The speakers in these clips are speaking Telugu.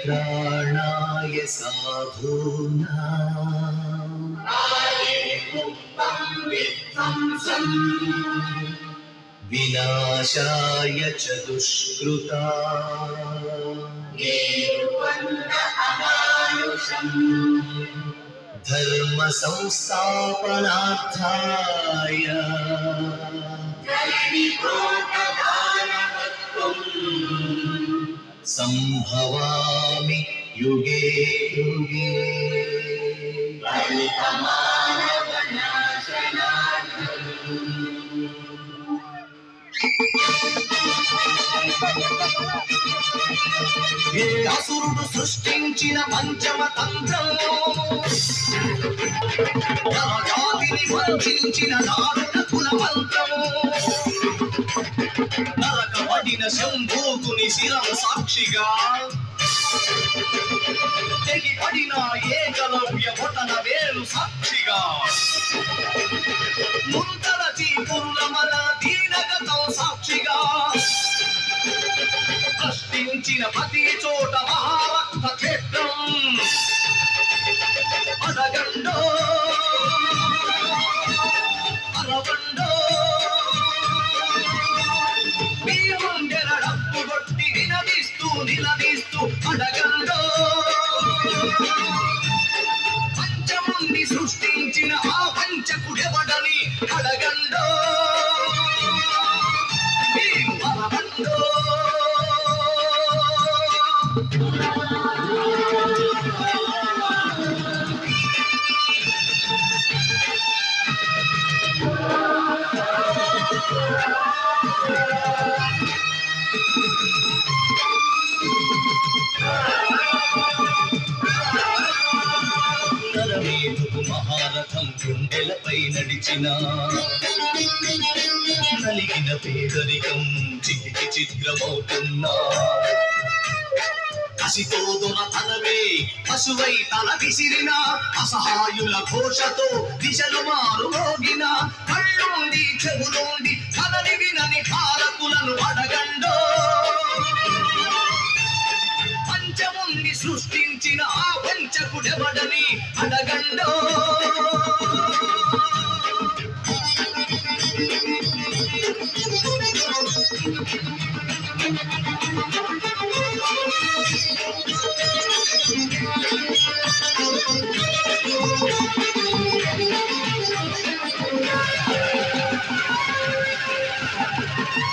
परित्राणाय साधूनां विनाशाय च दुष्कृताम् धर्म संस्थापनार्थाय संभवामि युगे युगे। ఏ అసురుడు సృష్టించిన పంచమ తంత్రం జాతిని వంచిన దారుణ కులమంత్రం నరకబడిన శంభూతుని శిరం సాక్షిగా తెగిపడిన ఏకలవ్య బొటన వేలు సాక్షిగా ముంతల చీపురుల మన దీనగతం సాక్షిగా ప్రశ్నించిన ప్రతి చోట మహారక్త క్షేత్రం అడగండో అరవండో మీరుండెల డప్పు కొట్టి నిలదీస్తూ అడగండో పంచముని సృష్టించిన ఆ పంచకుడెవడని అడగండో అరవండో నరమేధుకు మహారథం గుండెలపై నడిచిన నలిగిన పేదరికం చితికి చిత్రమవుతున్నా కసితో దొరతనమే పశువై తల విసిరిన అసహాయుల ఘోషతో దిశలు మారుమోగిన కళ్ళుండి చెవులుండి కదలి వినని కారకులను అడగండో పంచముని సృష్టించిన ఆ పంచకుడెవడని అడగండో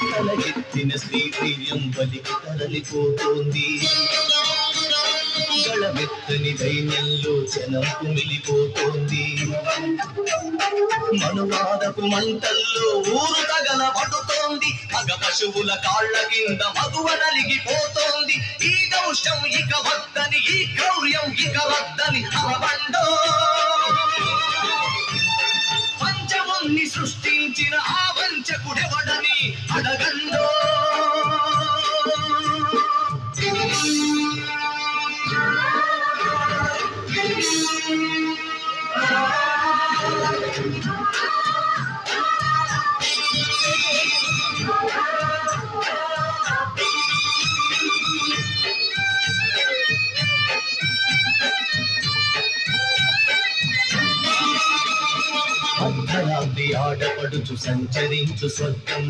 తలెత్తిన స్త్రీ ప్రియం బలికి తరలిపోతోంది గళమెత్తని దైన్యంలో జనం కుమిలిపోతోంది మనువాదపు మంటల్లో ఊరు తగలబడుతోంది మగ పశువుల కాళ్ల కింద మగువ నలిగిపోతోంది ఈ దౌష్యం ఇక వద్దని ఈ క్రౌర్యం ఇక వద్దని అరవండో పంచముని సృష్టించిన ఆ వంచకుడెవడని అడగండో అర్ధరాత్రి ఆడపడుచు సంచరించు స్వర్గం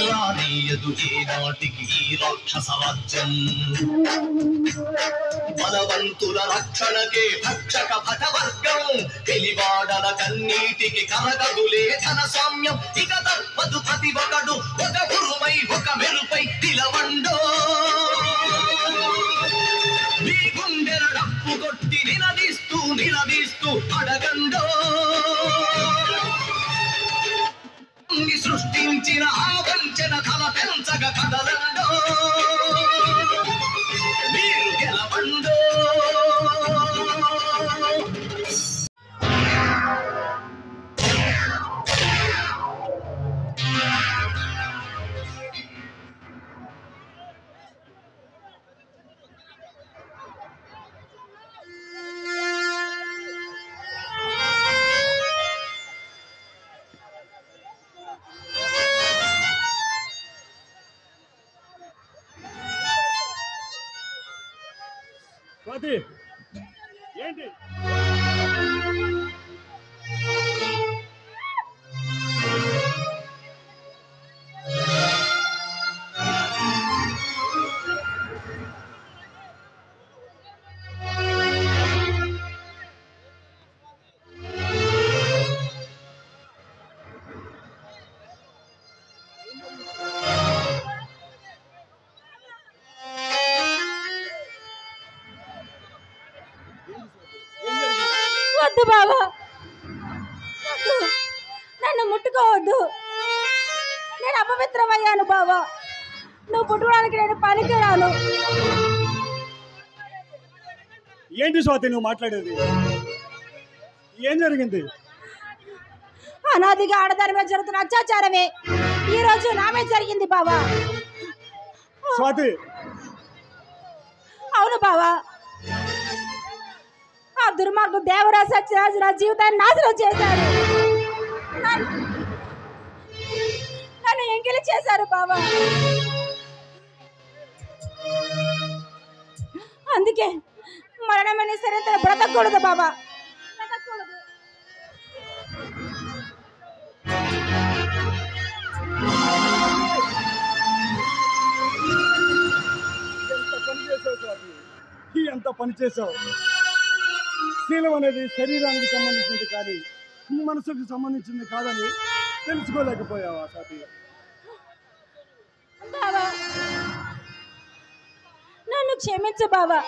రానీయదు ఏ నాటికి ఈ రాక్షస రాజ్యం బలవంతుల రక్షణకే భక్షక భటవర్గం వెలివాడల కన్నీటికి కరగదులే ధన సామ్యం ఇక తప్పదు ప్రతి ఒకడు ఒక గురుమై ఒక మెరుపై నిలవండో మీ గుండెల డప్పు కొట్టి నిలదీస్తూ అడగండో సృష్టించిన ఆ వంచన తల పెంచగ కదలండో మీరు గెలవండో స్వాతి ఏంటి వద్దు బావా, నన్ను ముట్టుకోవద్దు. నేను అపవిత్రమయ్యాను బావా. నువ్వు పుట్టడానికి నేను పనికిరాను. ఏంటి స్వాతి నువ్వు మాట్లాడేది? ఏం జరిగింది? అనాదిగా ఆడదాని మీద జరుగుతున్న అత్యాచారమే ఈ రోజు నా మీద జరిగింది బావా. స్వాతి అవును బావా, ఆ దుర్మార్గు దేవరాజు సత్యరాజు నా జీవితాన్ని నాశనం చేశారు. నన్ను ఎంగిలి చేశారు బావా. అందుకే మరణమైన సరే తన బ్రతకూడదు బాబా, బ్రతకూడదు. ఎంత పని చేసావు. శీలం అనేది శరీరానికి సంబంధించింది కానీ మనసుకు సంబంధించింది కాదని తెలుసుకోలేకపోయావా స్వాతి? బావా నన్ను క్షమించు బావా.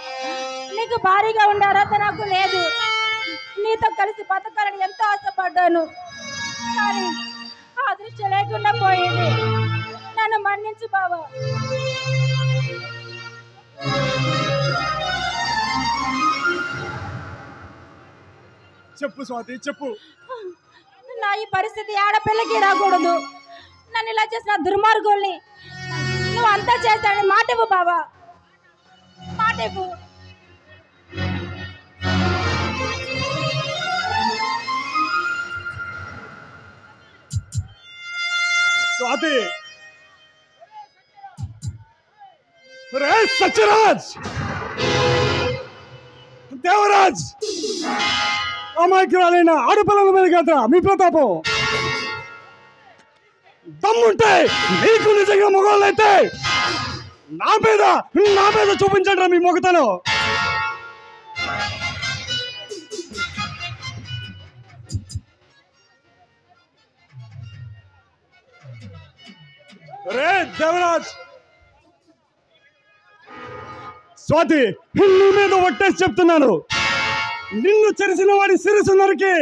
నీకు భారీగా ఉండే అర్హత నాకు లేదు. నీతో కలిసి బతకాలని ఎంతో ఆశపడ్డాను, కానీ ఆ అదృష్టం లేకుండా పోయింది. నన్ను మన్నించు బావా. చెప్పు స్వాతి చెప్పు. నా ఈ పరిస్థితి ఆడపిల్లకి రాకూడదు. నన్ను ఇలా చేసిన దుర్మార్గుల్ని నువ్వు అంతా చేస్తానని మాటివ్వు బావా, మాటివ్వు. స్వాతి రే సత్యరాజ్ దేవరాజ్ అమాయకురాలైన ఆడపిల్లల మీద కదా మీ ప్రతాపం. దమ్ముంటే నీకు నిజంగా మొగోళ్ళైతే నా మీద చూపించండి మీ మొగతనం. రే దేవరాజ్ స్వాతి నీ మీద ఒట్టేసి చెప్తున్నాను, నిన్ను చెరిసిన వాడి శిరస్సు నరికి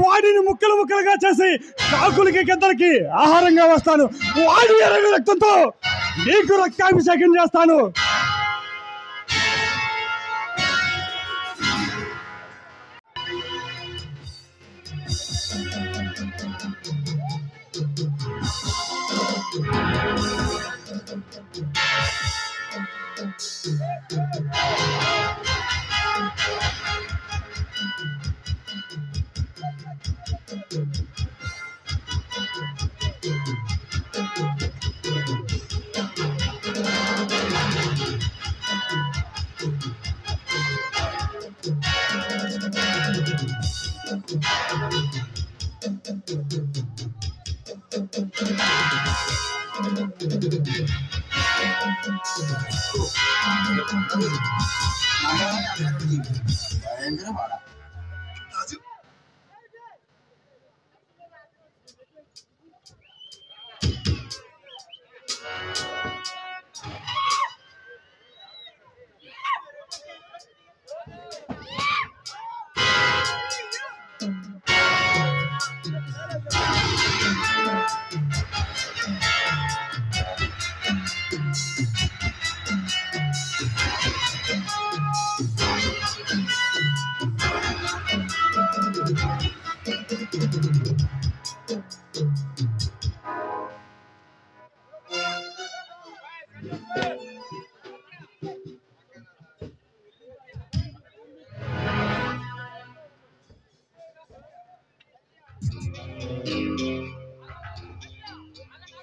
వాడిని ముక్కలు ముక్కలుగా చేసి కాకులకి గద్దలకి ఆహారంగా వస్తాను. వాడి ఎర్ర రక్తంతో నీకు రక్తాభిషేకం చేస్తాను.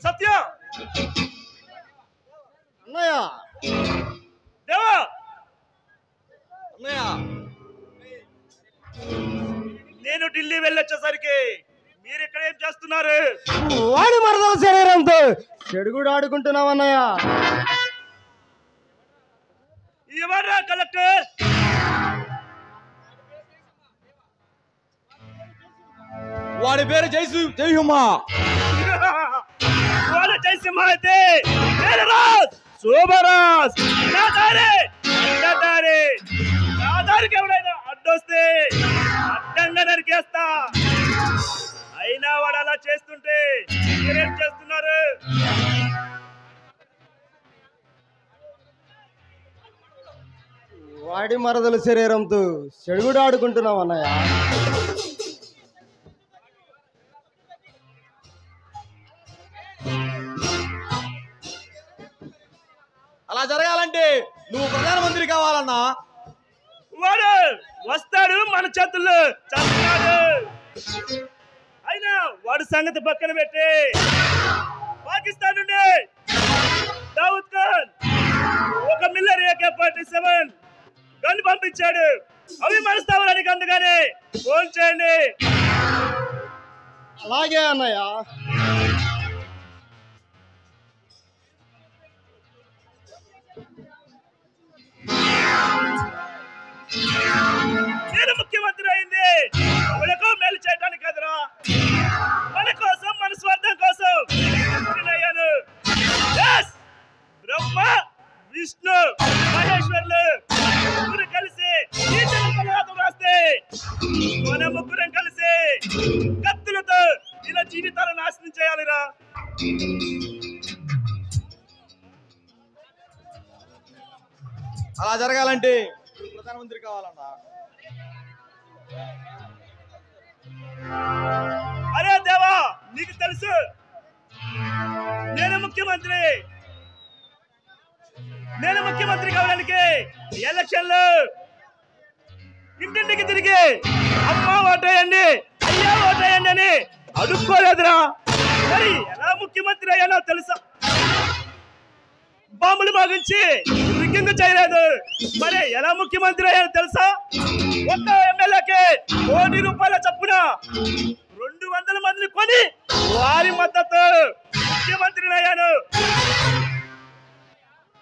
సత్య అన్నయ్య దేవా నేను ఢిల్లీ వెళ్ళొచ్చేసరికి మీరు ఇక్కడ ఏం చేస్తున్నారు? వాడి మరదల శరీరంతో చెడుగుడు ఆడుకుంటున్నావు అన్నయ్య. ఎవర్రా కలెక్టర్? వాడి పేరు జయసింహ. వాడు జయసింహ అయితే నేను రాజ్ శోభరాజ్. నా దారికి ఎవడైనా అడ్డొస్తే అడ్డంగా నరికేస్తా. అయినా వాడు అలా చేస్తుంటే మీరేం చేస్తున్నారు? వాడి మరదల శరీరంతో చెడుగుడు ఆడుకుంటున్నావు అన్నయ్య. అలా జరగాలంటే నువ్వు ప్రధానమంత్రి కావాలన్నా. వాడు వస్తాడు మన చేతుల్లో చస్తాడు. అయినా వాడు సంగతి పక్కన పెట్టి పాకిస్తాన్ నుండి దావుద్ ఖాన్ ఒక మిల్లర్ AK-47 గన్ పంపించాడు. అవి మన స్థావరానికి అందుకని ఫోన్ చేయండి. అలాగే అన్నయ్య. నేను ముఖ్యమంత్రి అయింది ఎవరికో మేలు చేయడానికి కదరా, మన కోసం, మన స్వార్థం కోసం అయ్యాను. బ్రహ్మ విష్ణు మహేశ్వర్లు ముగ్గురు కలిసి రాస్తే మన ముగ్గురం కలిసి కత్తులతో ఇలా జీవితాలు నాశనం చేయాలిరా. అలా జరగాలంటే ప్రధానమంత్రి కావాలన్నా. అరే దేవా, నీకు తెలుసు నేను ముఖ్యమంత్రి కావడానికి ఎలక్షన్లు ఇంటింటికి తిరిగి అమ్మ ఓటేయండి, అయ్యా ఓటేయండి అని అడుక్కోలేదురా. మరి ఎలా ముఖ్యమంత్రి అయ్యానో తెలుసా? బాంబులు మోగించి రిగ్గింగ్ చేయలేదు. మరి ఎలా ముఖ్యమంత్రి అయ్యానో తెలుసా? ఒక్క ఎమ్మెల్యేకి ₹1,00,00,000 చొప్పున 200 మందిని కొని వారి మద్దతు ముఖ్యమంత్రిని అయ్యాను.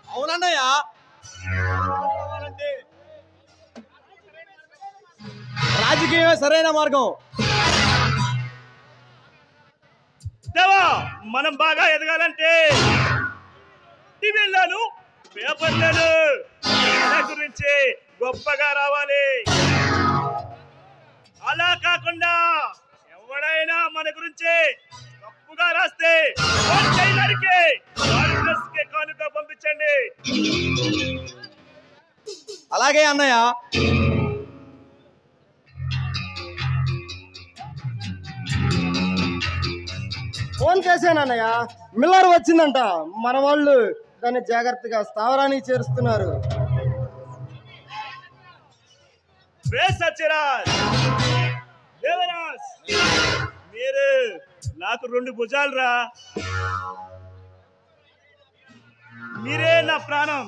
అవునన్నయ్య. రాజకీయమే సరైన మార్గం. దేవా, మనం బాగా ఎదగాలంటే టీవీలను పేపర్లను మన గురించి గొప్పగా రావాలి. అలా కాకుండా ఎవడైనా మన గురించి తప్పుగా రాస్తే కానుక పంపించండి. అలాగే అన్నయ్య. ఫోన్ చేశాను అన్నయ్య, మిల్లర్ వచ్చిందంట. మన వాళ్ళు దాన్ని జాగ్రత్తగా స్థావరానికి చేరుస్తున్నారు. మీరు నాకు 2 భుజాలు రా. మీరే నా ప్రాణం.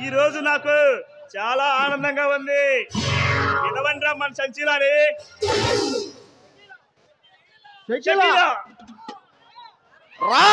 ఈ రోజు నాకు చాలా ఆనందంగా ఉంది. వినవండ్రా మన సంచిలాని. రా.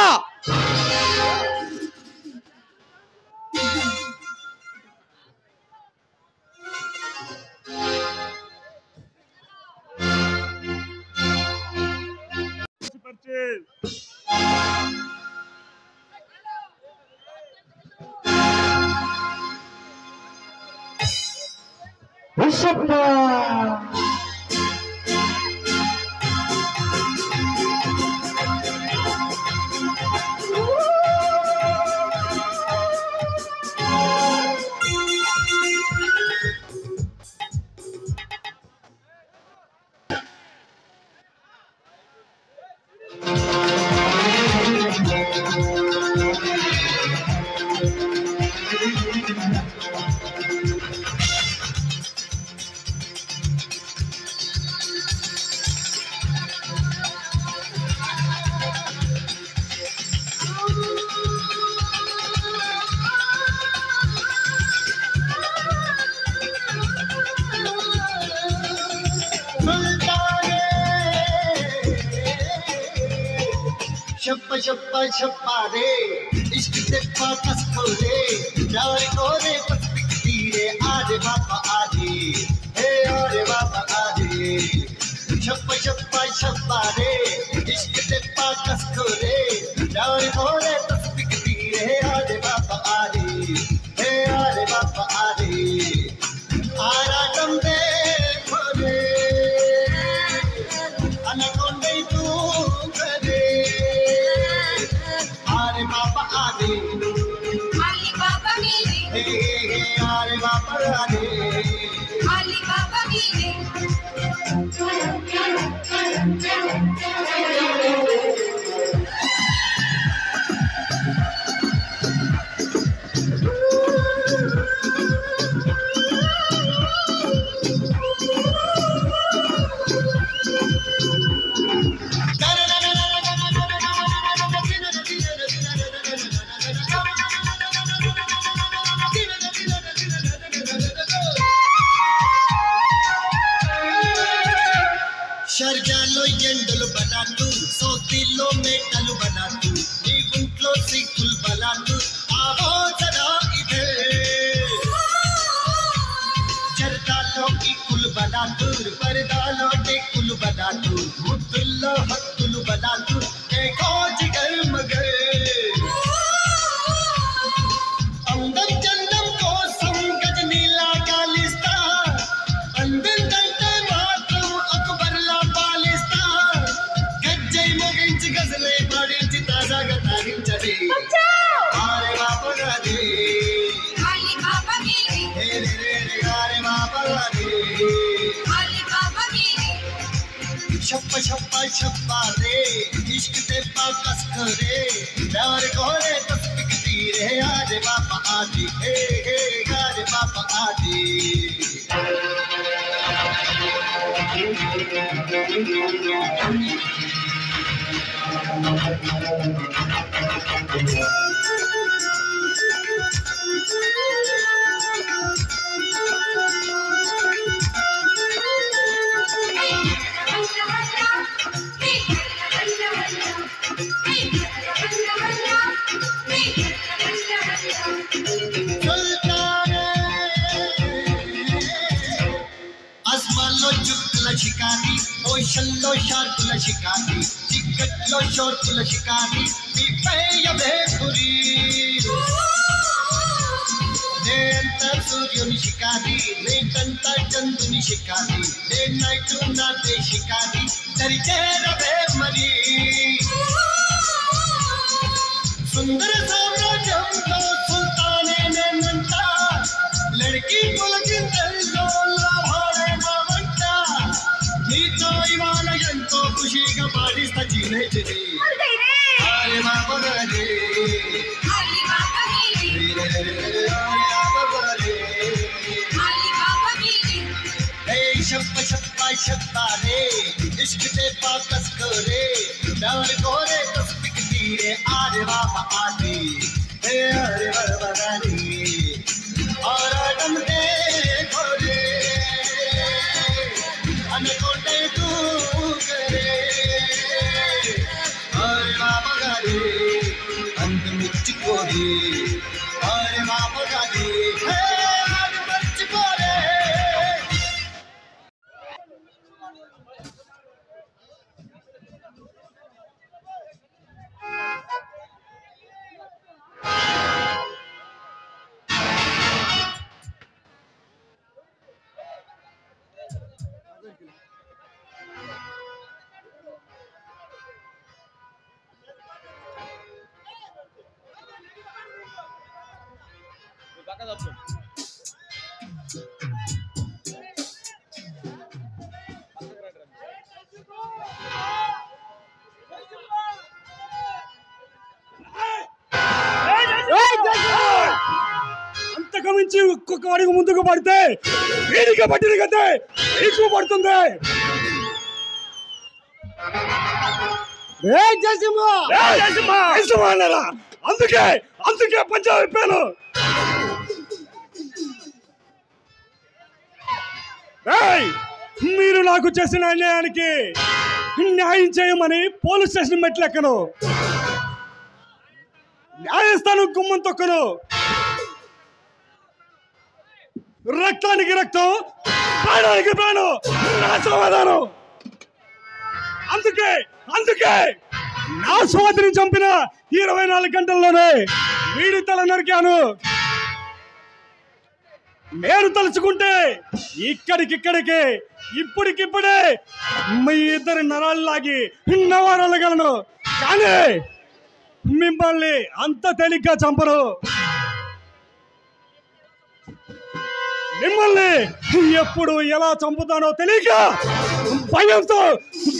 शप्पा शप्पा रे इश्क से पाकस को रे प्यार को रे पसपिकती रे आजे बापा आजे हे आजे बापा आजे शप्पा शप्पा रे इश्क से पाकस को रे प्यार को रे पसपिकती रे आजे बापा आजे हे आजे बापा आजे आराटम दे खोरे अनकोंडे तू करे आरे बापा आदे आली बाबा मेरे हे आरे बापा आदे आली बाबा मेरे शर्जालो ఎండలు बनातू సోతిలో మేటలు बनातू నీ గుంట్లో సిక్కులు బలాతూ ఆవో జరా ఇధర్ జర్దాలో కిక్కులు बनातू పరదాలో టెక్కులు बनातू ముద్దుల్లో హత్తులు बनातू ఏకో జిగర్ మగర్ అందం చందం కోసం గజనీలా కాలిస్తా అందం కంటే మాత్రం అక్బర్లా పాలిస్తా గజ్జై ముగించి గజలే పాడించి తాజాగా తాగించదే ఆరే బాపా గాదే आली बाबा मेरे హే రే రే రే ఆరే బాపా గాదే आली बाबा मेरे शप्पा शप्पा शप्पा रे इश्क ते पाकस करे प्यार को रे तस्बिकती रे आजे बापा आजी हे हे आजे बापा आजी आसमानलो చుక్కల షికారి ఓషన్లో షార్కుల షికారి చిక్కట్లో షోర్కుల షికారి నీపై అభేపురి నేంత సూర్యుని షికారి నేటంత చంద్రుని షికారి నే నైటు నాటే షికారి దరిచేరవే మరి సుందర సామ్రాజ్యంలో సుల్తానే నేనంట లड़की పులకింతల్లో లాభాడే నా వంట నీతో ఇవాళ ఎంతో ఖుషిగా పాడిస్తా జీవించది ఆరే బాబా గాదే आली बाबा मेरे आरे बाबा गाదే आली बाबा मेरे हे शप्पा शप्पा शप्पा रे इश्क ते पाकस करे प्यार को रे तस्बिकती रे आरे बाबा आदे हे आरे बाबा गादे आराटम दे खोरे अनकोंडे तू करे आरे बाबा गादे अंत मुच्चिकोरे आरे बाबा गादे हे आरे मुच्चिकोरे అంతకు మించి ఒక్కొక్క అడుగు ముందుకు పడితే వీడికి పట్టిన కదే నీకు పడుతుంది. అన్నారా? అందుకే పంచాయతీ అయిపోయాను. మీరు నాకు చేసిన అన్యాయానికి న్యాయం చేయమని పోలీస్ స్టేషన్ మెట్లెక్కను. న్యాయస్థానం గుమ్మం తొక్కను, రక్తానికి రక్తం, ప్రాణానికి ప్రాణం, నా సమాధానం. అందుకే నా సోదరిని చంపిన 24 గంటల్లోనే వీడి తల నరికాను. నేను తలుచుకుంటే ఇక్కడికిక్కడికే ఇప్పటికిప్పుడే మీ ఇద్దరి నరాలు లాగి నవరలగలను, కానీ మిమ్మల్ని అంత తేలిగ్గా చంపరు. మిమ్మల్ని ఎప్పుడు ఎలా చంపుతానో తెలియక భయంతో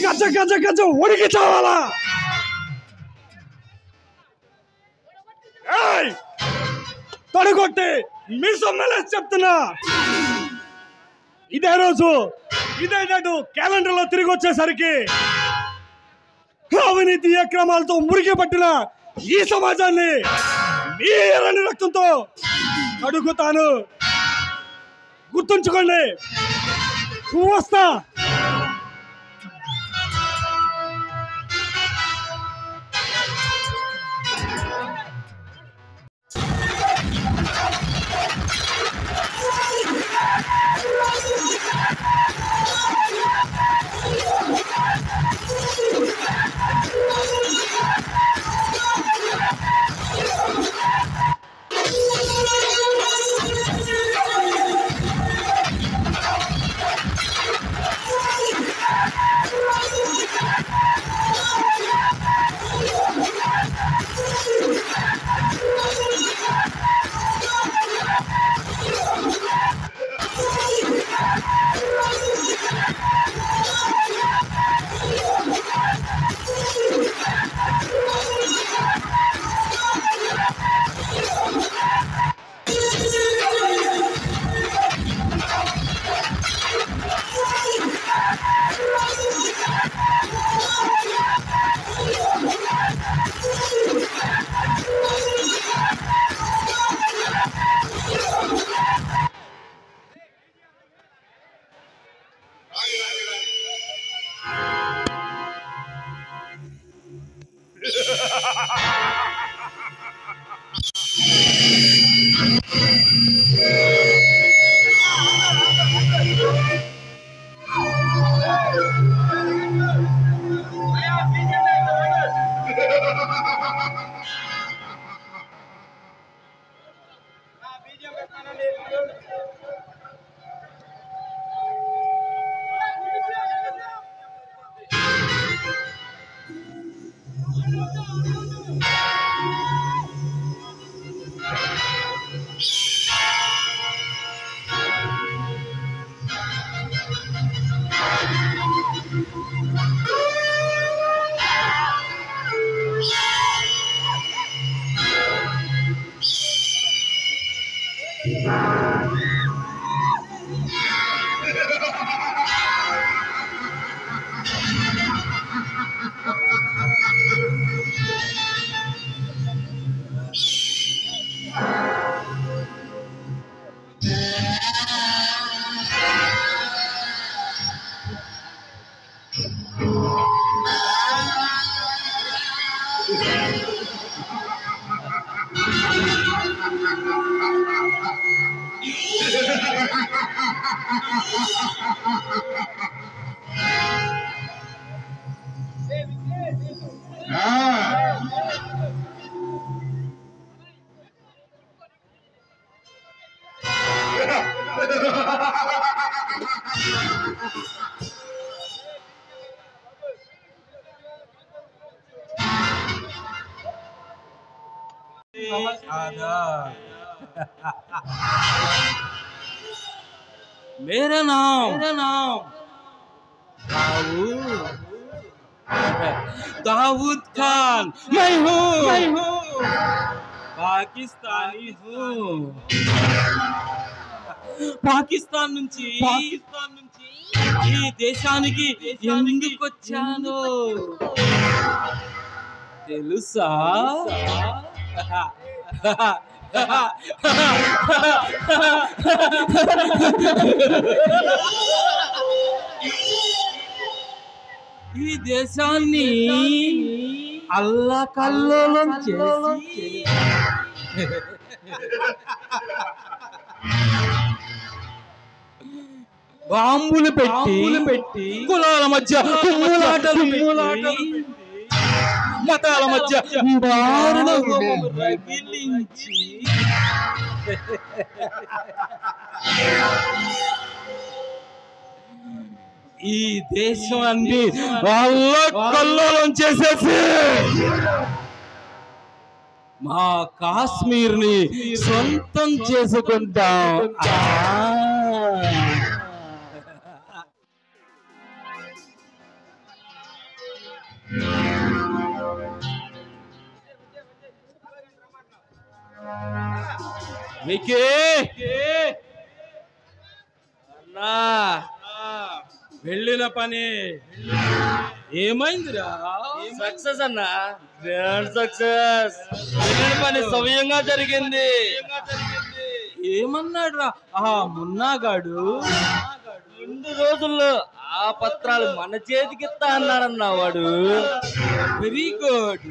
గజ గజ గజ ఉడికి చావాలా. తొడగొట్టి మీ సొమ్మెలేసి చెప్తున్నా, ఇదే రోజు ఇదే డేటు క్యాలెండర్ లో తిరిగి వచ్చేసరికి అవినీతి అక్రమాలతో మురిగి పట్టిన ఈ సమాజాన్ని మీ ఎర్రని రక్తంతో అడుగుతాను. గుర్తుంచుకోండి. వస్తా. मेरा नाम दाऊद खान मैं हूँ पाकिस्तानी हूँ పాకిస్తాన్ నుంచి ఈ దేశానికి ఎందుకు వచ్చాను తెలుసా? ఈ దేశాన్ని అల్లకల్లోలం చేసి బాంబులు పెట్టి కులాల మధ్య కుమ్ములాటలు మతాల మధ్య దారుణ హోమము రగిలించి ఈ దేశాన్ని అల్లకల్లోలం చేసేసి మా కాశ్మీర్ ని సొంతం చేసుకుంటాం. మీకే అన్నా వెళ్ళిన పని ఏమైందిరా? సక్సెస్ అన్నా, గ్రాండ్ సక్సెస్. వెళ్ళిన పని సవ్యంగా జరిగింది. ఏమన్నాడు రా ఆ మున్నాగాడు? 2 రోజుల్లో ఆ పత్రాలు మన చేతికిస్తా అన్నాడన్నా వాడు. Very good.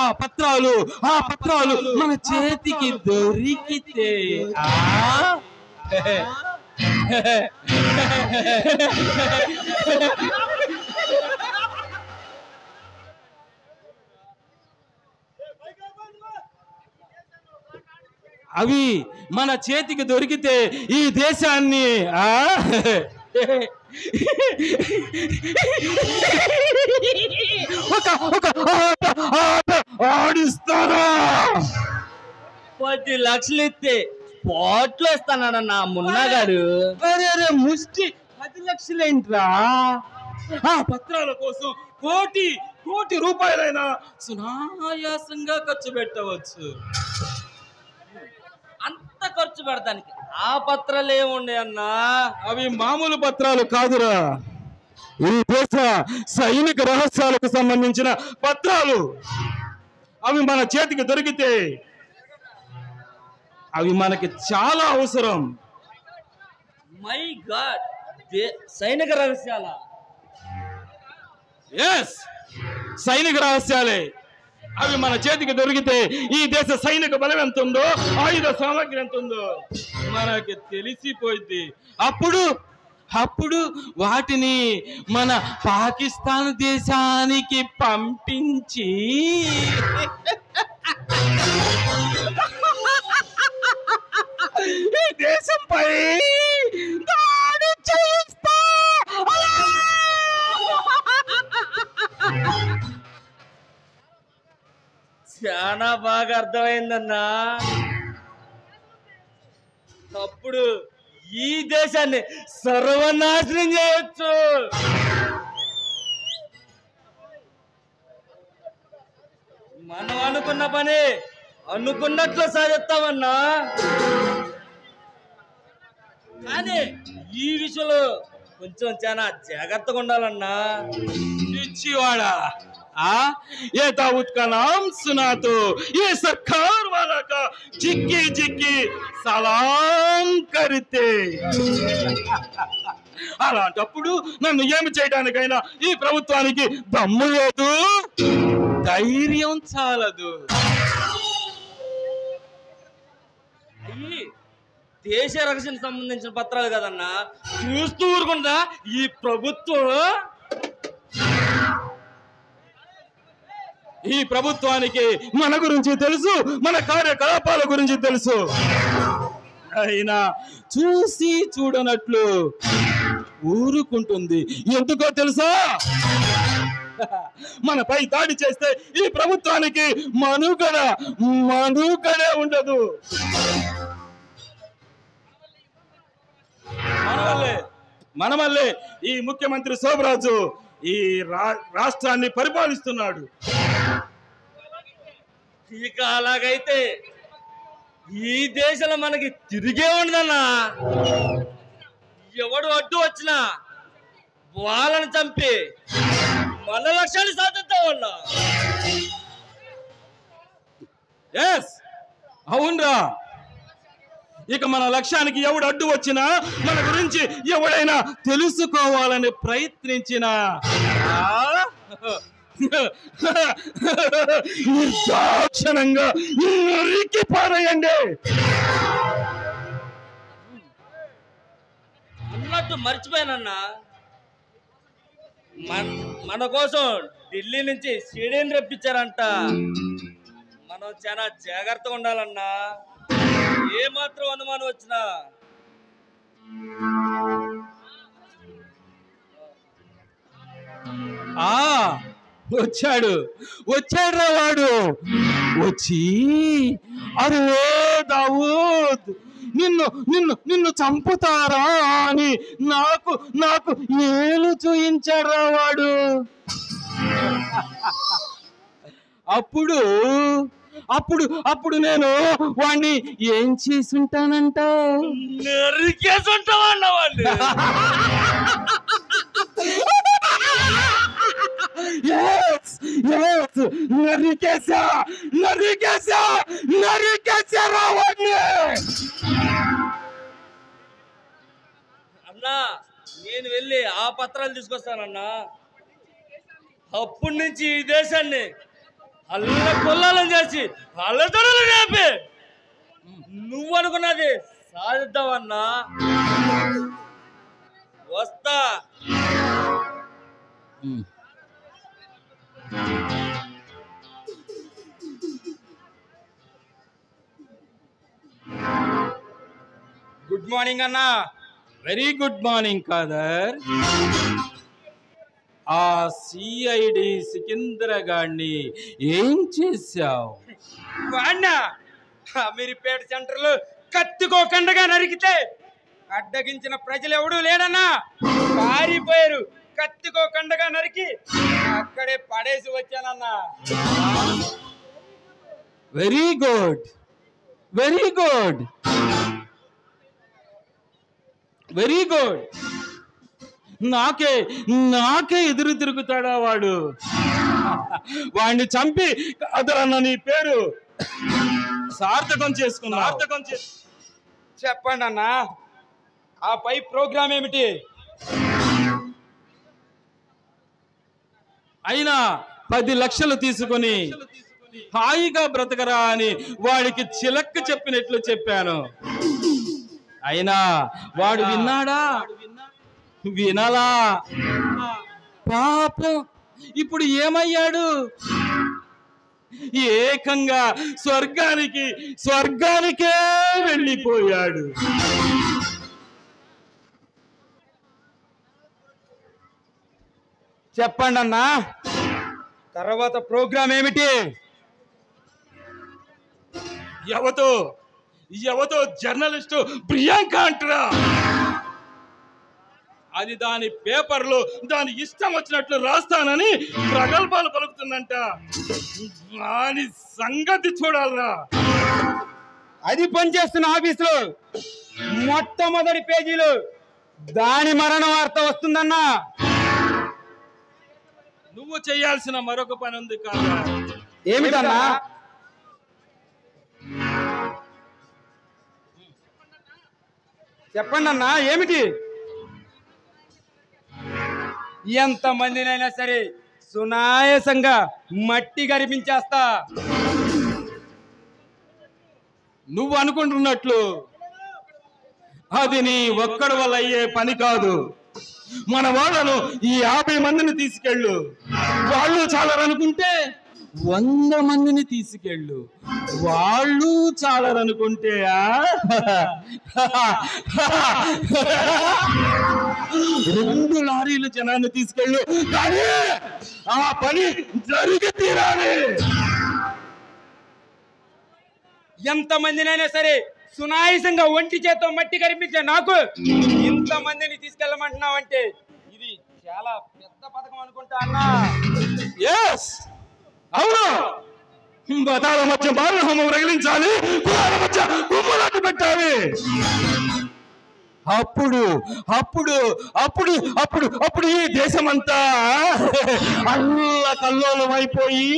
ఆ పత్రాలు మన చేతికి దొరికితే అవి మన చేతికి దొరికితే ఈ దేశాన్ని ఆడిస్తారా? 10 లక్షలు ఇస్తే స్పాట్లో ఇస్తానన్నా మున్నాగాడు. అరే ముష్టి 10 లక్షలేంట్రా? ఆ పత్రాల కోసం కోటి రూపాయలైనా సునాయాసంగా ఖర్చు పెట్టవచ్చు. అంత ఖర్చు పెడతానికి ఆ పత్రాలు ఏముండే అన్నా? అవి మామూలు పత్రాలు కాదురా, ఈ దేశ సైనిక రహస్యాలకు సంబంధించిన పత్రాలు. అవి మన చేతికి దొరికితే అవి మనకి చాలా అవసరం. మై గాడ్, సైనిక రహస్యాల? ఎస్, సైనిక రహస్యాలే. అవి మన చేతికి దొరికితే ఈ దేశ సైనిక బలం ఎంత ఉందో, ఆయుధ సామగ్రి ఎంత ఉందో మనకి తెలిసిపోయింది. అప్పుడు వాటిని మన పాకిస్తాన్ దేశానికి పంపించి ఈ దేశంపై దాడి చేయిస్తా. చాలా బాగా అర్థమైందన్నా. అప్పుడు ఈ దేశాన్ని సర్వనాశనం చేయొచ్చు. మనం అనుకున్న పని అనుకున్నట్లు సాధిస్తామన్నా. కానీ ఈ విషయంలో కొంచెం చాలా జాగ్రత్తగా ఉండాలన్నా. पिछवाड़ा ये दाऊद का नाम सुना तो ये सरकार वाला का जिक्की जिक्की सलाम करते. అలాంటప్పుడు నన్ను ఏమి చేయడానికైనా ఈ ప్రభుత్వానికి దమ్ము లేదు, ధైర్యం చాలదు. దేశ రక్షణకు సంబంధించిన పత్రాలు కదన్నా, చూస్తూ ఊరుకుందా ఈ ప్రభుత్వం? ఈ ప్రభుత్వానికి మన గురించి తెలుసు, మన కార్యకలాపాల గురించి తెలుసు. అయినా చూసి చూడనట్లు ఊరుకుంటుంది. ఎందుకో తెలుసా? మనపై దాడి చేస్తే ఈ ప్రభుత్వానికి మనుగడే ఉండదు. మన వల్లే ఈ ముఖ్యమంత్రి శోభరాజు ఈ రాష్ట్రాన్ని పరిపాలిస్తున్నాడు. ఇక అలాగైతే ఈ దేశంలో మనకి తిరిగే ఉండదన్నా. ఎవడు అడ్డు వచ్చినా వాళ్ళని చంపి మన లక్ష్యాన్ని సాధిద్దామన్నా. ఎస్, అవునరా. ఇక మన లక్ష్యానికి ఎవడు అడ్డు వచ్చినా, మన గురించి ఎవడైనా తెలుసుకోవాలని ప్రయత్నించినా నిర్దాక్షిణంగా నరికి పారేయండి. అన్నట్టు మర్చిపోయానన్నా, మన కోసం ఢిల్లీ నుంచి సీడీని రప్పించారంట. మనం చాలా జాగ్రత్తగా ఉండాలన్నా, ఏ మాత్రం అనుమానం వచ్చినా. వచ్చాడు వాడు. వచ్చి అరే దావూద్, నిన్ను చంపుతారా అని నాకు ఏలు చూయించాడు వాడు. అప్పుడు నేను వాణ్ణి ఏం చేసుంటానంట? నరికేసుంటావా వాడిని? నరికేశారా వాడిని? అన్నా, నేను వెళ్ళి ఆ పత్రాలు తీసుకొస్తానన్నా. అప్పటి నుంచి ఈ దేశాన్ని అల్ల కొల్లాలని చేసి అల్లదొరలు రేపి నువ్వు అనుకున్నది సాధిద్దామన్నా. వస్తా. గుడ్ మార్నింగ్ అన్నా. Very good morning Khadar. ఆ సిఐడి సికింద్ర గాడిని ఏం చేశావు? వాడినా అమీర్పేట సెంటర్లో కత్తికోకండగా నరికితే అడ్డగించిన ప్రజలు ఎవడూ లేడన్నా. పారిపోయారు. కత్తికోకండగా నరికి అక్కడే పడేసి వచ్చానన్నా. Very good, very good, very good. నాకే ఎదురు తిరుగుతాడా వాడు? వాడిని చంపి అదరన్న నీ పేరు సార్థకం చేసుకున్నా. చెప్పండి అన్నా, ఆ పై ప్రోగ్రామ్ ఏమిటి? అయినా 10 లక్షలు తీసుకొని హాయిగా బ్రతకరా అని వాడికి చిలక్క చెప్పినట్లు చెప్పాను. అయినా వాడు విన్నాడా? వినలా. పాపం ఇప్పుడు ఏమయ్యాడు? ఏకంగా స్వర్గానికే వెళ్ళిపోయాడు. చెప్పండి అన్నా, తర్వాత ప్రోగ్రామ్ ఏమిటి? ఎవతో జర్నలిస్టు ప్రియాంక అంటరా. అది దాని పేపర్లో దాని ఇష్టం వచ్చినట్లు రాస్తానని ప్రగల్భాలు పలుకుతుందంట. దాని సంగతి చూడాలరా. అది పనిచేస్తున్న ఆఫీసులో మొట్టమొదటి పేజీలో దాని మరణ వార్త వస్తుందన్నా. నువ్వు చేయాల్సిన మరొక పని ఉంది కాదా? ఏమిటన్నా? చెప్పండి అన్నా, ఏమిటి? ఎంతమందినైనా సరే సునాయాసంగా మట్టి గరిపించేస్తా. నువ్వు అనుకుంటున్నట్లు అది నీ ఒక్కడి వల్ల అయ్యే పని కాదు. మన వాళ్ళను ఈ 50 మందిని తీసుకెళ్ళు. వాళ్ళు చాలరనుకుంటే 100 మందిని తీసుకెళ్ళు. వాళ్ళు చాలరనుకుంటే 2 లారీలు జనాన్ని తీసుకెళ్ళు. కానీ ఆ పని జరిగి తీరాలి. ఎంతమందినైనా సరే సునాయాసంగా ఒంటి చేత్తో మట్టి కరిపించే నాకు ఇంతమందిని తీసుకెళ్ళమంటున్నావంటే ఇది చాలా పెద్ద పథకం అనుకుంటా అన్నా. అవును, మతాల మధ్య బాలహోమం రగిలించాలి, కులాల మధ్య కుమ్ములాట పెట్టాలి. అప్పుడు ఈ దేశమంతా అల్ల కల్లోలమైపోయి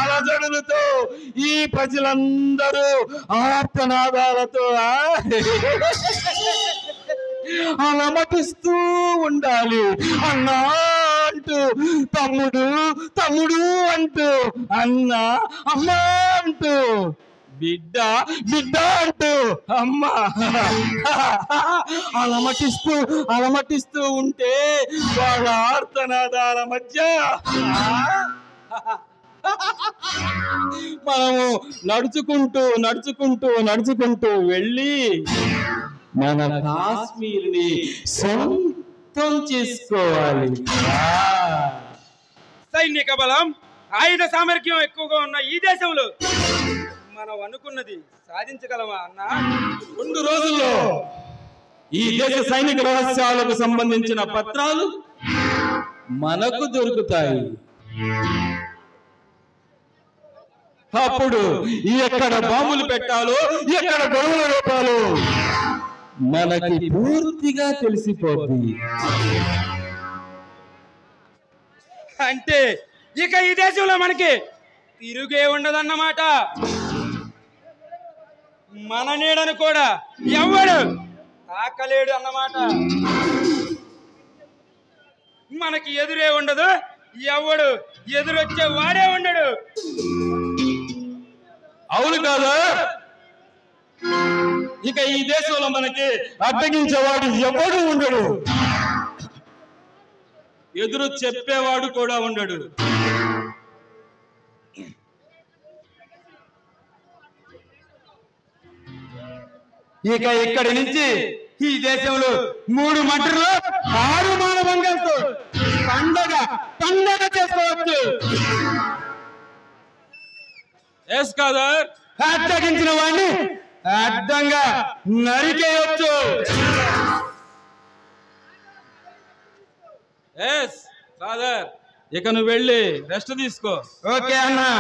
అలజడులతో ఈ ప్రజలందరూ ఆర్తనాదాలతో అలమటిస్తూ ఉండాలి. అన్నా అంటూ అంటూ, తమ్ముడు తమ్ముడు అంటూ, అన్న అమ్మ అంటూ, బిడ్డ బిడ్డ అంటూ అమ్మ అలమటిస్తూ ఉంటే వాళ్ళ ఆర్తనాదాల మధ్య మనము నడుచుకుంటూ వెళ్ళి మన కాశ్మీర్ని సొంతం చేసుకోవాలి. సైనిక బలం, ఆయుధ సామర్థ్యం ఎక్కువగా ఉన్న ఈ దేశంలో మనం అనుకున్నది సాధించగలమా అన్న? 2 రోజుల్లో ఈ దేశ సైనిక రహస్యాలకు సంబంధించిన పత్రాలు మనకు దొరుకుతాయి. అప్పుడు ఎక్కడ బాంబులు పెట్టాలో, ఎక్కడ గొడవలు రేపాలో మనకి పూర్తిగా తెలిసిపోతుంది. అంటే ఇక ఈ దేశంలో మనకి తిరుగే ఉండదన్నమాట. మన నీడను కూడా ఎవడు తాకలేడు అన్నమాట. మనకి ఎదురే ఉండదు, ఎవడు ఎదురొచ్చే వాడే ఉండడు. అవును కాదా? ఇక ఈ దేశంలో మనకి అడ్డగించేవాడు ఎవడు ఉండడు, ఎదురు చెప్పేవాడు కూడా ఉండడు. ఇక ఇక్కడి నుంచి ఈ దేశంలో 3 మటర్లు 6 మానవంగంతో పండగ చేసుకోవచ్చు. ఎస్ కాదా? అడ్డగించిన వాడిని అడ్డంగా నరికేయొచ్చు. ఎస్ ఫాదర్, ఇక నువ్వు వెళ్ళి రెస్ట్ తీసుకో. ఓకే అన్నా.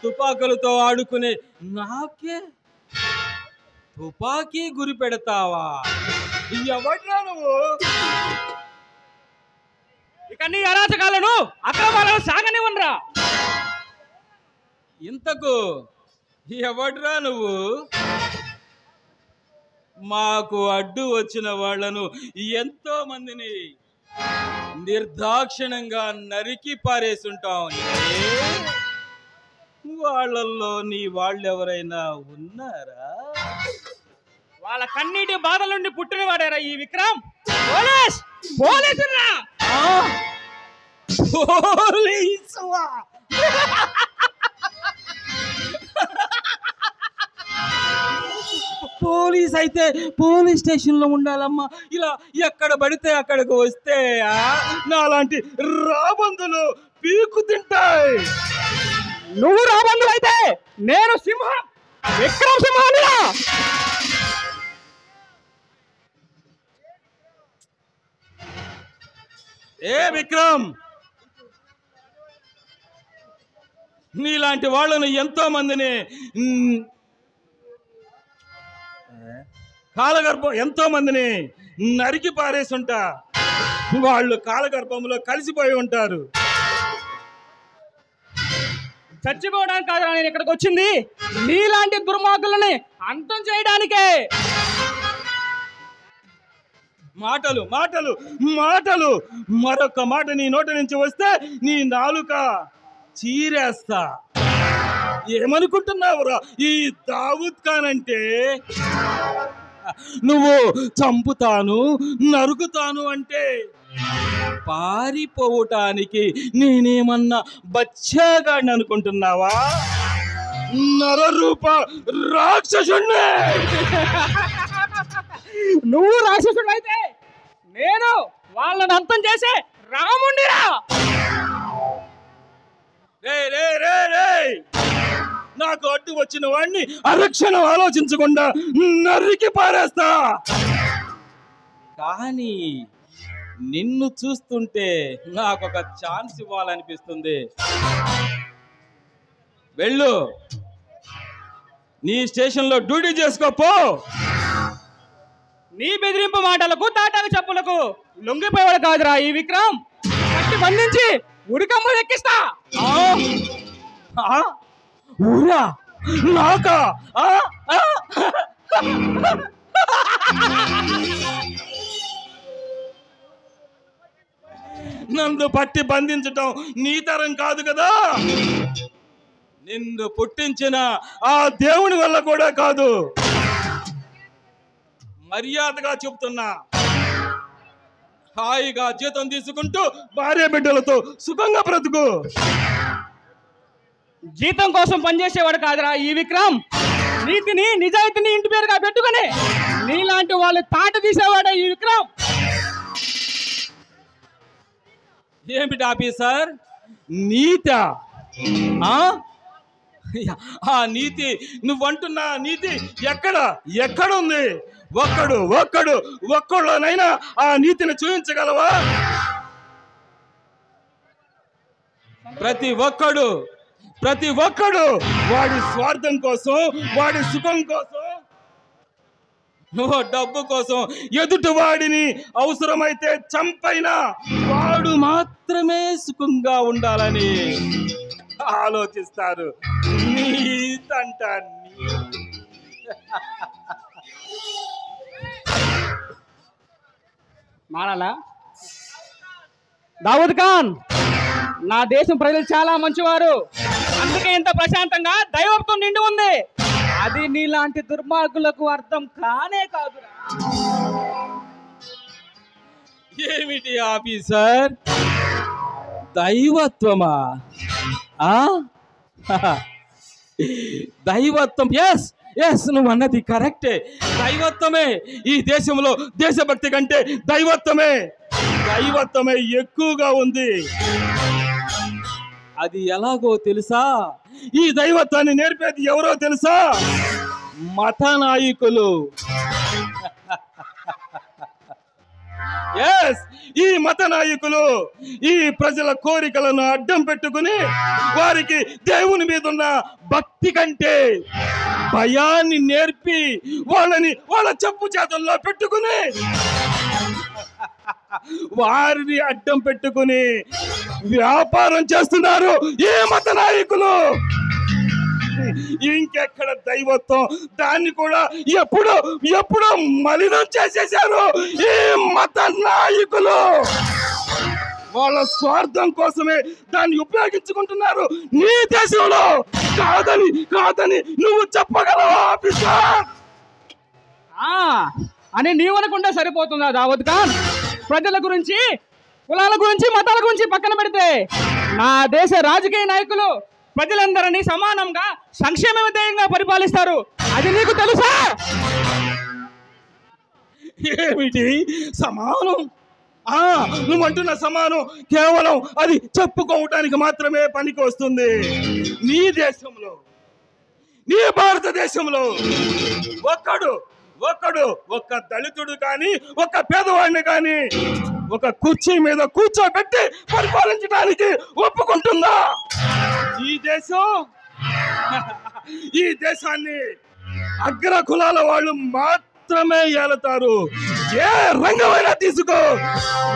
తుపాకులతో ఆడుకునే నాకే తుపాకీ గురి పెడతావా? ఎవడ్రా నువ్వు? ఇక నీ అరాచకాలను, అక్రమాలను సాగనివ్వనురా. ఇంతకు ఎవడ్రా నువ్వు? మాకు అడ్డు వచ్చిన వాళ్లను ఎంతో మందిని నిర్దాక్షిణంగా నరికి పారేసుంటాం. వాళ్ళల్లో నీ వాళ్ళెవరైనా ఉన్నారా? వాళ్ళ కన్నీటి బాధల నుండి పుట్టినవాడారా ఈ విక్రమ్? పోలీసువా? పోలీస్ అయితే పోలీస్ స్టేషన్ లో ఉండాలమ్మా. ఇలా ఎక్కడ పడితే అక్కడికి వస్తే నాలాంటి రాబందులు పీకు తింటాయి. నువ్వు రాబందులు అయితే నేను సింహం, విక్రమ్ సింహానిరా. ఏ విక్రమ్, నీలాంటి వాళ్ళను ఎంతో మందిని ఎంతో మందిని నరికి పారేసుంటా. వాళ్ళు కాలగర్భంలో కలిసిపోయి ఉంటారు. చచ్చిపోవడానికి కాదు నేను ఇక్కడికి వచ్చింది, నీలాంటి దుర్మార్గులని అంతం చేయడానికే. మాటలు మాటలు మాటలు, మరొక మాట నీ నోటి నుంచి వస్తే నీ నాలుక చీరేస్తా. ఏమనుకుంటున్నావురా ఈ దావూద్ ఖాన్ అంటే? నువ్వు చంపుతాను నరుకుతాను అంటే పారిపోవటానికి నేనేమన్నా బచ్చాగాడిని అనుకుంటున్నావా? నరరూప రాక్షసుణ్ణి. నువ్వు రాక్షసుడు అయితే నేను వాళ్ళని అంతం చేసే రాముండిరా. నాకు అడ్డు వచ్చిన వాడిని అరక్షణం ఆలోచించకుండా నరికి పారేస్తా. కానీ నిన్ను చూస్తుంటే నాకొక ఛాన్స్ ఇవ్వాలనిపిస్తుంది. వెళ్ళు, నీ స్టేషన్లో డ్యూటీ చేసుకోపో. నీ బెదిరింపు మాటలకు తాటాకు చెప్పులకు లొంగిపోయేవాడు కాదురా ఈ విక్రమ్. పట్టి బంధించి ఉరికమ్మలు ఎక్కిస్తా. ఊరా నాకా? నన్ను పట్టి బంధించటం నీ తరం కాదు కదా. నిన్ను పుట్టించిన ఆ దేవుని వల్ల కూడా కాదు. మర్యాదగా చెప్తున్నా, హాయిగా జీతం తీసుకుంటూ భార్య బిడ్డలతో సుఖంగా బ్రతుకు. జీతం కోసం పనిచేసేవాడు కాదురా ఈ విక్రమ్. నీతిని నిజాయితీని ఇంటి పేరుగా పెట్టుకుని నీలాంటి వాళ్ళు తాట తీసేవాడే ఈ విక్రమ్. ఏమిటి ఆఫీసర్ నీత? ఆ నీతి నువ్వంటున్న నీతి ఎక్కడుంది? ఒక్కళ్ళనైనా ఆ నీతిని చూపించగలవా? ప్రతి ఒక్కడు వాడి స్వార్థం కోసం, వాడి సుఖం కోసం, డబ్బు కోసం ఎదుటి వాడిని అవసరమైతే చంపైనా వాడు మాత్రమే సుఖంగా ఉండాలని ఆలోచిస్తారు. నీతంట మానాలా? దావూద్ ఖాన్, నా దేశం ప్రజలు చాలా మంచివారు, అందుకే ఇంత ప్రశాంతంగా దైవత్వం నిండి ఉంది. అది నీలాంటి దుర్మార్గులకు అర్థం కానే కాదురా. ఏమిటి ఆఫీసర్ దైవత్వమా? దైవత్వం, ఎస్ నువ్వు అన్నది కరెక్టే. దైవత్వమే ఈ దేశంలో, దేశభక్తి కంటే దైవత్వమే ఎక్కువగా ఉంది. అది ఎలాగో తెలుసా? ఈ దైవత్వాన్ని నేర్పేది ఎవరో తెలుసా? మత నాయకులు. ఈ మత నాయకులు ఈ ప్రజల కోరికలను అడ్డం పెట్టుకుని వారికి దేవుని మీద ఉన్న భక్తి కంటే భయాన్ని నేర్పి వాళ్ళ చెప్పు చేతుల్లో పెట్టుకుని వారిని అడ్డం పెట్టుకుని వ్యాపారం చేస్తున్నారు ఈ మత నాయకులు. ఇంకెక్కడ దైవత్వం? దాన్ని కూడా ఎప్పుడో మలినం చేసేశారు ఈ మత నాయకులు. వాళ్ళ స్వార్థం కోసమే దాన్ని ఉపయోగించుకుంటున్నారు. నీ దేశంలో కాదని నువ్వు చెప్పగలవా ఆఫీసర్? అని నీవనుకుంటే సరిపోతుందా దావూద్ ఖాన్? ప్రజల గురించి, కులాల గురించి, మతాల గురించి పక్కన పెడితే నా దేశ రాజకీయ నాయకులు ప్రజలందరినీ సమానంగా సంక్షేమ విధేయంగా పరిపాలిస్తారు. అది నీకు తెలుసా? ఏమిటి సమానం? నువ్వంటున్న సమానం కేవలం అది చెప్పుకోవటానికి మాత్రమే పనికి వస్తుంది. నీ దేశంలో, నీ భారతదేశంలో ఒక్క దళితుడు కానీ, ఒక్క పేదవాడిని కానీ ఒక కుర్చీ మీద కూర్చోబెట్టి పరిపాలించడానికి ఒప్పుకుంటుందా? ఈ దేశాన్ని అగ్ర కులాల వాళ్ళు మాత్రమే ఏలుతారు. ఏ రంగమైనా తీసుకో,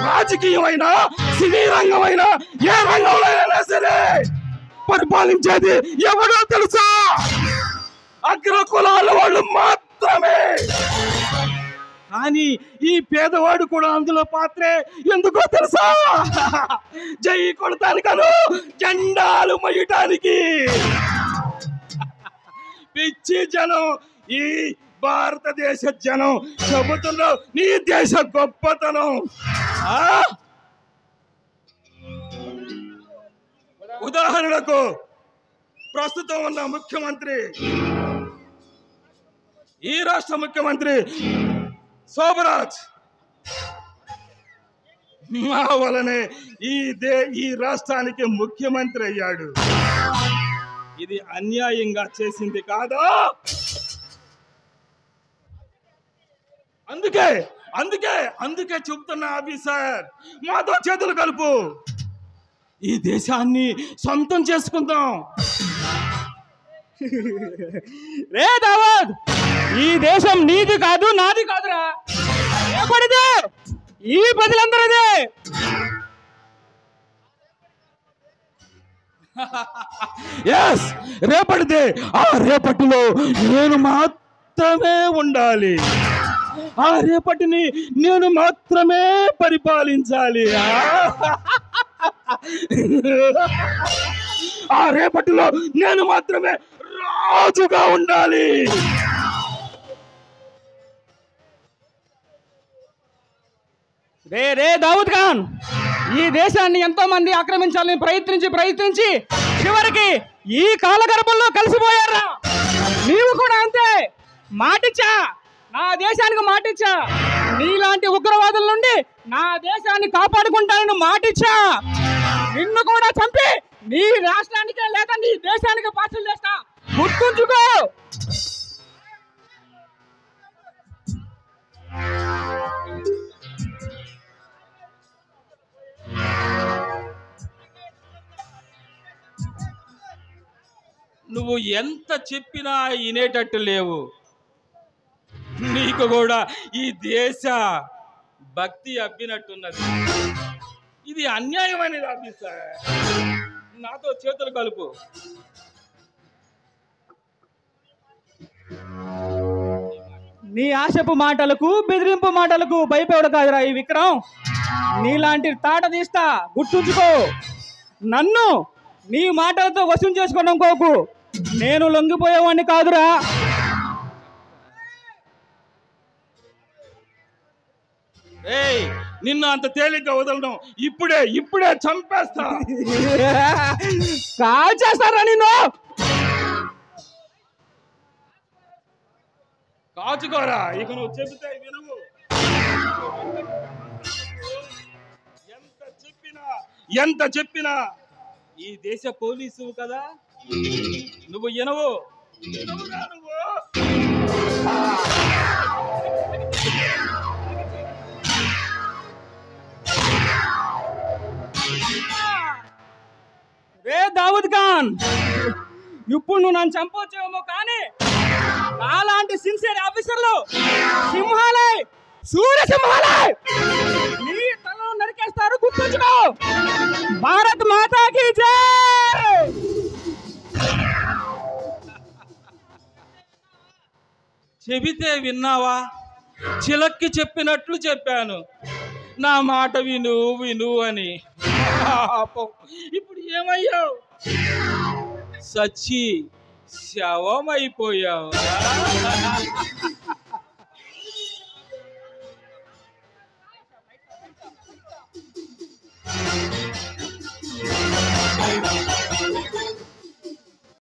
రాజకీయమైనా, సినీ రంగమైనా, ఏ రంగంలో అయినా సరే పరిపాలించేది ఎవరో తెలుసా? అగ్ర కులాల వాళ్ళు మాత్రమే. కానీ ఈ పేదవాడు కూడా అందులో పాత్రే. ఎందుకో తెలుసా? జై కొడతానికను, జెండాలు మొయ్యటానికి. పిచ్చి జనం, ఈ భారతదేశ జనం చెబుతున్నావు నీ దేశ గొప్పతనం. ఉదాహరణకు ప్రస్తుతం ఉన్న ముఖ్యమంత్రి, ఈ రాష్ట్ర ముఖ్యమంత్రి శోభరాజ్ మా వలనే ఈ రాష్ట్రానికి ముఖ్యమంత్రి అయ్యాడు. ఇది అన్యాయంగా చేసింది కాదా? అందుకే చెబుతున్నా ఆఫీసర్, మాతో చేతులు కలుపు, ఈ దేశాన్ని సొంతం చేసుకుందాం. రే దావూద్, ఈ దేశం నీది కాదు, నాది కాదురా. రేపటిదే ఈ ప్రజలందరిదే. ఎస్, రేపటిదే. ఆ రేపటిలో నేను మాత్రమే ఉండాలి. ఆ రేపటిని నేను మాత్రమే పరిపాలించాలి. ఆ రేపటిలో నేను మాత్రమే రాజుగా ఉండాలి. రే దావుద్ ఖాన్, ఈ దేశాన్ని ఎంతో మంది ఆక్రమించాలని ప్రయత్నించి చివరికి ఈ కాలగర్భంలో కలిసిపోయారా? నీవు కూడా అంతే. మాటిచ్చా, నా దేశానికి మాటిచ్చా. నీలాంటి ఉగ్రవాదుల నుండి నా దేశాన్ని కాపాడుకుంటానని మాటిచ్చా. నిన్ను కూడా చంపి నీ రాష్ట్రానికే లేక నీ దేశానికి పార్సల్ చేస్తా, గుర్తుంచుకో. నువ్వు ఎంత చెప్పినా వినేటట్టు లేవు. నీకు కూడా ఈ దేశ భక్తి అబ్బినట్టున్నది. ఇది అన్యాయమని అనిపిస్తా. నాతో చేతులు కలుపు. నీ ఆశపు మాటలకు బెదిరింపు మాటలకు భయపడ కాదురా ఈ విక్రమ్. నీలాంటి తాట తీస్తా, గుర్తుంచుకో. నన్ను నీ మాటలతో వశం చేసుకోవడం కోకు. నేను లొంగిపోయేవాడిని కాదురా. ఏయ్, నిన్ను అంత తేలిగ్గా వదలడం. ఇప్పుడే చంపేస్తా. కాల్ చేస్తారా నిన్ను? కాచుకోరా. ఇక నువ్వు చెబితే వినవు. ఎంత చెప్పినా ఈ దేశ పోలీసు కదా, నువ్వు వినవు. రే దావుద్ ఖాన్, ఇప్పుడు నువ్వు నన్ను చంపొచ్చేమో, కానీ నాలాంటి సిన్సియర్ ఆఫీసర్లు సింహాలే, సూర్య సింహాలే నీ తలను నరికేస్తారు, గుర్తుంచుకో. భారత్ మాతాకి జై. చెబితే విన్నావా? చిలక్కి చెప్పినట్లు చెప్పాను. నా మాట విను అని. ఇప్పుడు ఏమయ్యావు? సచ్చి శవమైపోయావు.